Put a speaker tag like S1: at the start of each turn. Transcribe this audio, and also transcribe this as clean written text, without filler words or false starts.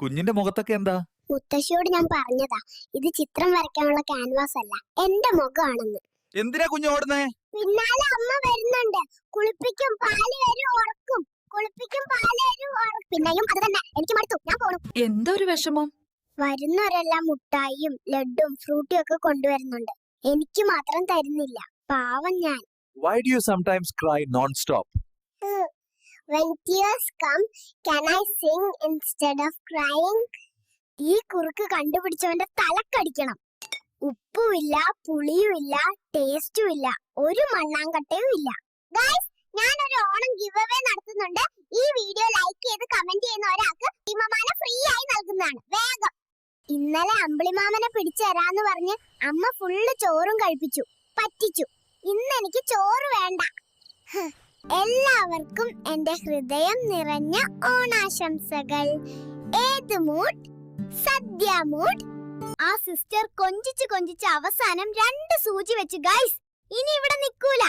S1: കുഞ്ഞിന്റെ മുഖത്തൊക്കെ എന്താ?
S2: മുത്തശ്ശിയോട് ഞാൻ പറഞ്ഞതാ, ഇത് ചിത്രം വരയ്ക്കാനുള്ള ക്യാൻവാസ് അല്ല, എന്റെ മുഖമാണെന്ന്.
S1: എന്തിനാ കുഞ്ഞു ഓടുന്നേ?
S2: പിന്നാലെ അമ്മ വരുന്നുണ്ട്. കുളിപ്പിക്കും, പാല് വരും, ഉറക്കും. കുളിപ്പിക്കും, പാല് വരും, ഉറക്കും. പിന്നെയും അത് തന്നെ. എനിക്ക് മടുത്തു, ഞാൻ പോണു.
S3: എന്താ ഒരു വിഷമം?
S2: വരുന്നവരെല്ലാം മുട്ടായിയും ലഡും ഫ്രൂട്ടിയും ഒക്കെ കൊണ്ടുവരുന്നുണ്ട്. എനിക്ക് മാത്രം തരുന്നില്ല. പാവം ഞാൻ.
S1: Why do you sometimes cry non-stop?
S2: When tears come, can I sing instead of crying? ഈ കുറുക്ക് കണ്ടുപിടിച്ചവന്റെ തലക്കടിക്കണം. ഉപ്പുമില്ല, പുളിയുമില്ല, ടേസ്റ്റും ഇല്ല, ഒരു മണ്ണാങ്കട്ടയും ഇല്ല. ഗൈസ്, ഞാനൊരു ഓണം ഗിവ് അവേ നടത്തുന്നുണ്ട്. ഈ വീഡിയോ ലൈക്ക് ചെയ്ത് കമന്റ് ചെയ്യുന്ന ഒരാൾക്ക് അമ്പിളിമാമനെ ഫ്രീ ആയി നൽകുന്നതാണ്. വേഗം. ഇന്നലെ അമ്പിളിമാമനെ പിടിച്ചു തരാന്ന് പറഞ്ഞ് അമ്മ ഫുള്ള് ചോറും കഴിപ്പിച്ചു, പറ്റിച്ചു. ഇന്ന് എനിക്ക് ചോറ് വേണ്ട. എല്ലാവർക്കും എന്റെ ഹൃദയം നിറഞ്ഞ ഓണാശംസകൾ. ഏത് മൂഡ്? സദ്യ മൂഡ്. ആ സിസ്റ്റർ കൊഞ്ചിച്ച് അവസാനം 2 സൂചി വെച്ച്. ഗൈസ്, ഇനി ഇവിടെ നിൽക്കൂല.